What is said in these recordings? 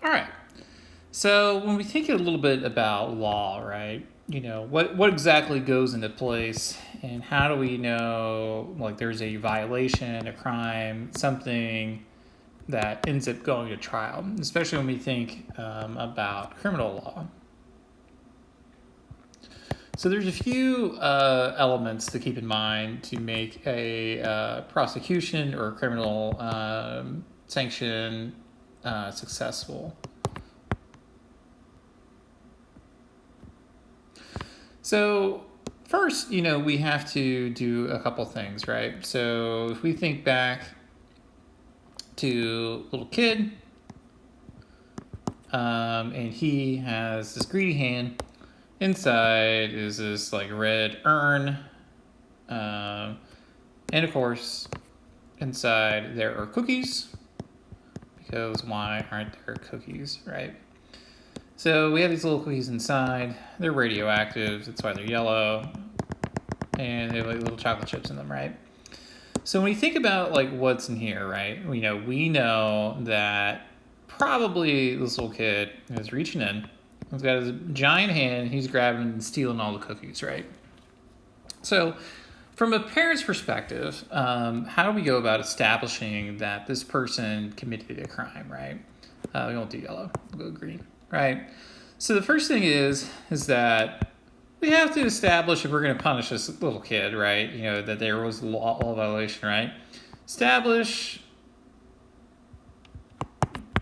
All right. So when we think a little bit about law, right? What exactly goes into place, and how do we know like there's a violation, a crime, something that ends up going to trial, especially when we think about criminal law. So there's a few elements to keep in mind to make a prosecution or a criminal sanction successful. So first, we have to do a couple things, right? So if we think back to a little kid, and he has this greedy hand. Inside is this like red urn, and of course, inside there are cookies. Because why aren't there cookies, right? So we have these little cookies inside. They're radioactive. That's why they're yellow, and they have like little chocolate chips in them, right? So when you think about like what's in here, right? We know that probably this little kid is reaching in. He's got his giant hand. He's grabbing and stealing all the cookies, right? So, from a parent's perspective, how do we go about establishing that this person committed a crime, right? We won't do yellow. We'll go green, right? So the first thing is that we have to establish if we're going to punish this little kid, right? That there was a law violation, right? Establish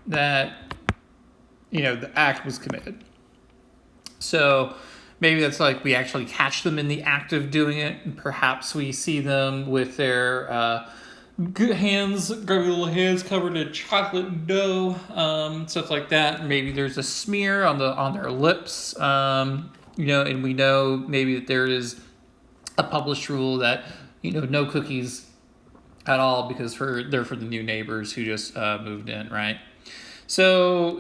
that the act was committed. So maybe that's like we actually catch them in the act of doing it, and perhaps we see them with their good hands, grubby little hands covered in chocolate dough, stuff like that. Maybe there's a smear on their lips, and we know maybe that there is a published rule that no cookies at all because they're for the new neighbors who just moved in, right? So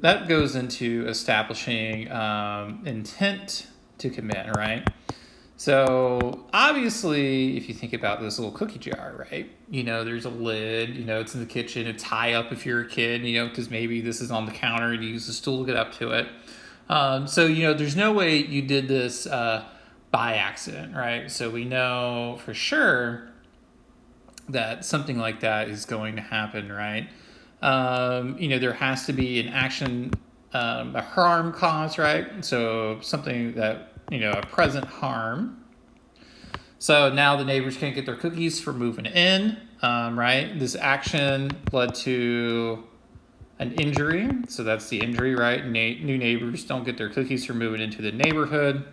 that goes into establishing intent to commit, right? So obviously, if you think about this little cookie jar, right? There's a lid. It's in the kitchen. It's high up if you're a kid. Because maybe this is on the counter and you use a stool to get up to it. So there's no way you did this by accident, right? So we know for sure that something like that is going to happen, right? There has to be an action, a harm caused, right? So something that, a present harm. So now the neighbors can't get their cookies for moving in, right? This action led to an injury. So that's the injury, right? New neighbors don't get their cookies for moving into the neighborhood.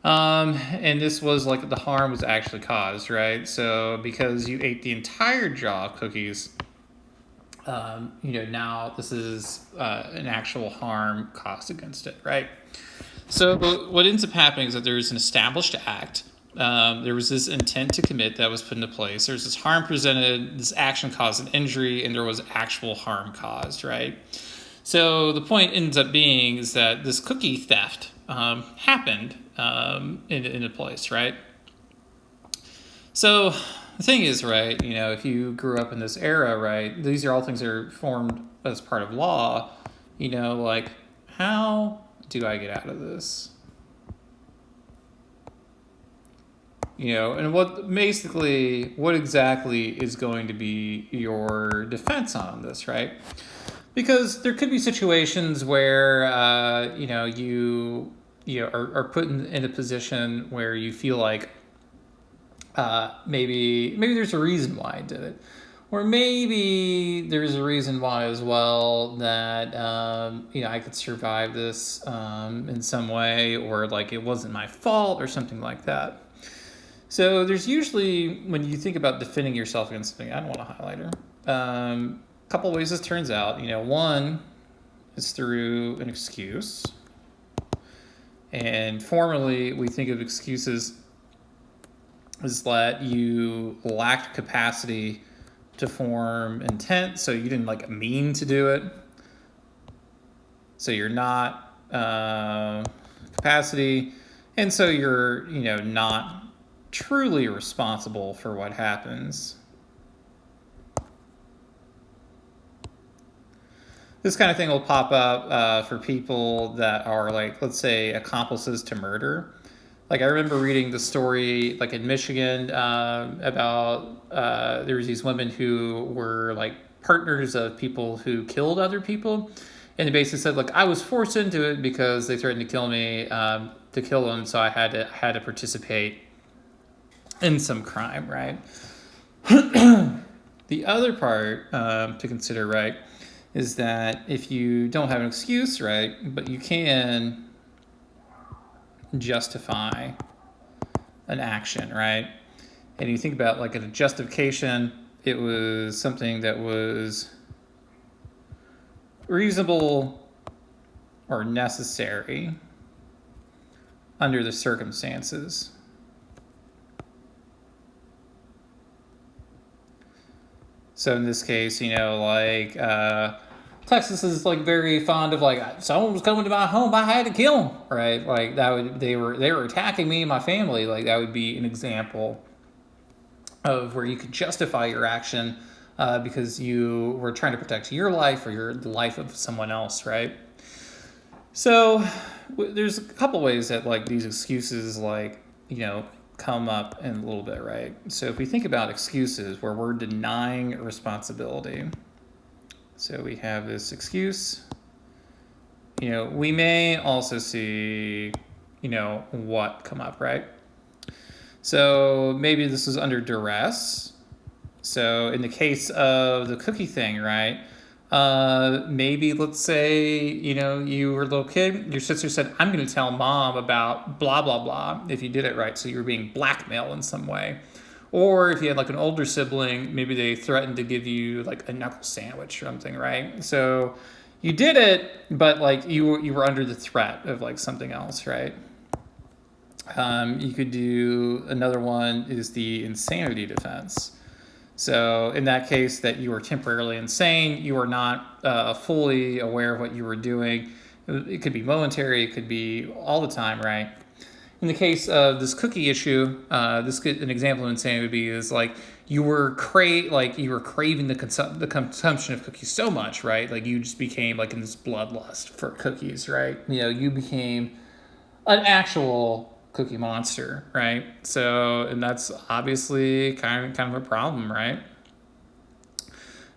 And this was like the harm was actually caused, right? So because you ate the entire jar of cookies, now this is an actual harm caused against it, right? So what ends up happening is that there's an established act. There was this intent to commit that was put into place. There's this harm presented, this action caused an injury, and there was actual harm caused, right? So the point ends up being is that this cookie theft happened in a place, right? So the thing is, right, if you grew up in this era, right, these are all things that are formed as part of law, like, how do I get out of this? And what exactly is going to be your defense on this, right? Because there could be situations where, you are put in a position where you feel like, maybe there's a reason why I did it, or maybe there's a reason why as well that I could survive this in some way, or like it wasn't my fault or something like that. So there's usually, when you think about defending yourself against something, I don't want a highlighter. A couple ways this turns out. One is through an excuse, and formally we think of excuses is that you lacked capacity to form intent, so you didn't like mean to do it. So you're not capacity, and so you're not truly responsible for what happens. this kind of thing will pop up for people that are like, let's say, accomplices to murder. Like I remember reading the story, like in Michigan, about there was these women who were like partners of people who killed other people, and they basically said, like, I was forced into it because they threatened to kill me, to kill them, so I had to participate in some crime, right? The other part to consider, right, is that if you don't have an excuse, right, but you can justify an action, right? And you think about like a justification, it was something that was reasonable or necessary under the circumstances. So in this case, like Texas is like very fond of like, someone was coming to my home, I had to kill them, right? Like they were attacking me and my family. Like that would be an example of where you could justify your action because you were trying to protect your life or the life of someone else, right? So there's a couple ways that like these excuses like come up in a little bit, right? So if we think about excuses where we're denying responsibility, so we have this excuse, we may also see, what come up, right? So maybe this is under duress. So in the case of the cookie thing, right? Maybe let's say, you were a little kid, your sister said, I'm going to tell mom about blah, blah, blah, if you did it right. So you were being blackmailed in some way. Or if you had like an older sibling, maybe they threatened to give you like a knuckle sandwich or something, right? So you did it, but like you were under the threat of like something else, right? You could do another one is the insanity defense. So in that case that you were temporarily insane, you were not fully aware of what you were doing. It could be momentary, it could be all the time, right? In the case of this cookie issue, an example of insanity would be is like you were craving the consumption of cookies so much, right? Like you just became like in this bloodlust for cookies, right? You became an actual cookie monster, right? So, and that's obviously kind of a problem, right?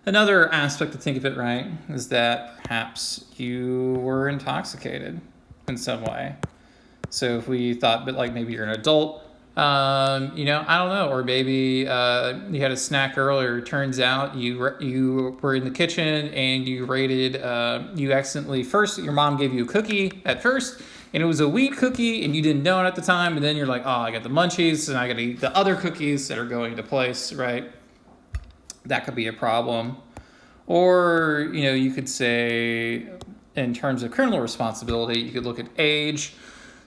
Another aspect to think of it, right, is that perhaps you were intoxicated in some way. So if we thought, but like maybe you're an adult, I don't know, or maybe you had a snack earlier. Turns out you were in the kitchen and you you accidentally, first your mom gave you a cookie at first, and it was a wheat cookie, and you didn't know it at the time, and then you're like, oh, I got the munchies, and I got to eat the other cookies that are going to place, right? That could be a problem. Or, you could say, in terms of criminal responsibility, you could look at age.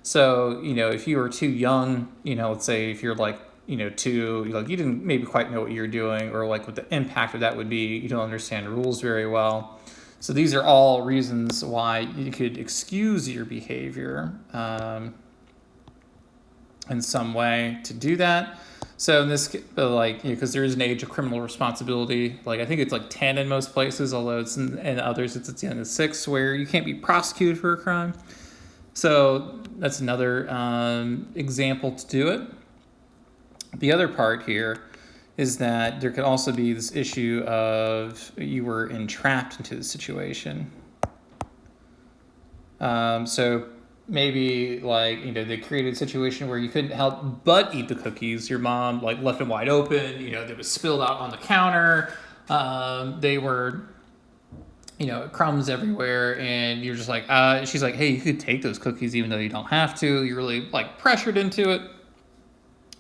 So, if you were too young, let's say if you're like, you didn't maybe quite know what you're doing, or like what the impact of that would be, you don't understand rules very well. So these are all reasons why you could excuse your behavior in some way to do that. So in this, because there is an age of criminal responsibility, like I think it's like 10 in most places, although it's in others it's at the end of 6, where you can't be prosecuted for a crime. So that's another example to do it. The other part here is that there could also be this issue of you were entrapped into the situation. So maybe they created a situation where you couldn't help but eat the cookies. Your mom left them wide open. They was spilled out on the counter. They were, crumbs everywhere, and you're just like, she's like, hey, you could take those cookies even though you don't have to. You're really pressured into it.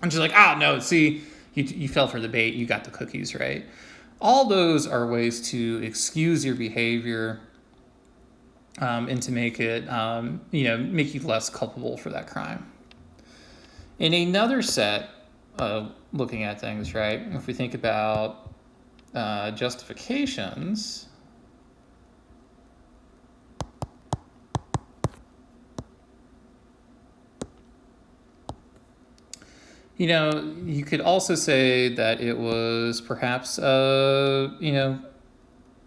And she's like, no, see, you fell for the bait. You got the cookies, right? All those are ways to excuse your behavior and to make it, make you less culpable for that crime. In another set of looking at things, right, if we think about justifications, you could also say that it was perhaps,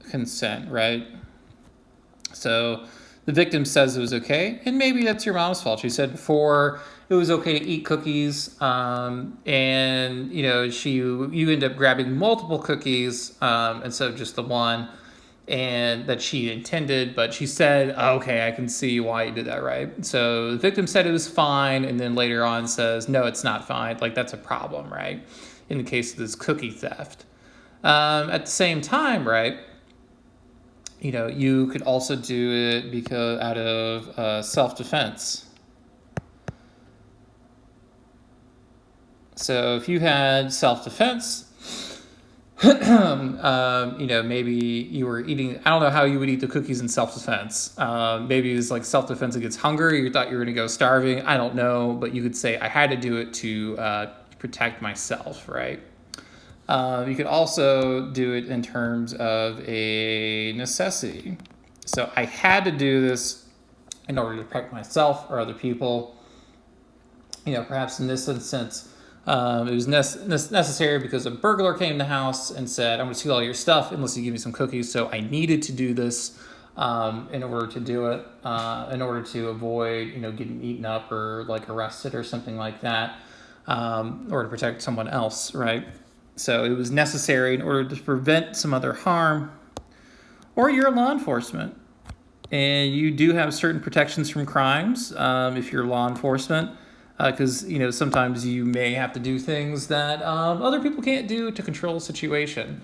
consent, right? So the victim says it was okay, and maybe that's your mom's fault. She said before it was okay to eat cookies, and you end up grabbing multiple cookies instead of just the one, and that she intended, but she said, oh, okay, I can see why you did that, right? So the victim said it was fine, and then later on says, no, it's not fine. Like, that's a problem, right? In the case of this cookie theft. At the same time, right, you could also do it because out of self-defense. So if you had self-defense, maybe you were eating, I don't know how you would eat the cookies in self-defense. Maybe it was like self-defense against hunger. You thought you were going to go starving. I don't know, but you could say I had to do it to protect myself, right? You could also do it in terms of a necessity. So I had to do this in order to protect myself or other people. Perhaps in this instance, it was necessary because a burglar came to the house and said, I'm going to steal all your stuff unless you give me some cookies. So I needed to do this in order to do it, in order to avoid, getting eaten up or like arrested or something like that, or to protect someone else, right? So it was necessary in order to prevent some other harm. Or you're law enforcement, and you do have certain protections from crimes if you're law enforcement, because sometimes you may have to do things that other people can't do to control a situation.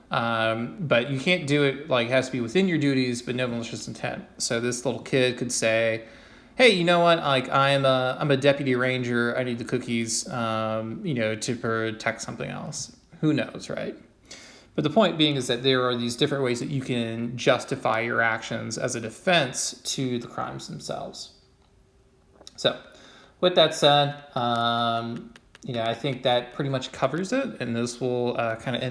But you can't do it, like, it has to be within your duties, but no malicious intent. So this little kid could say, hey, you know what? Like, I'm a deputy ranger. I need the cookies, to protect something else. Who knows, right? But the point being is that there are these different ways that you can justify your actions as a defense to the crimes themselves. So, with that said, I think that pretty much covers it, and this will kind of end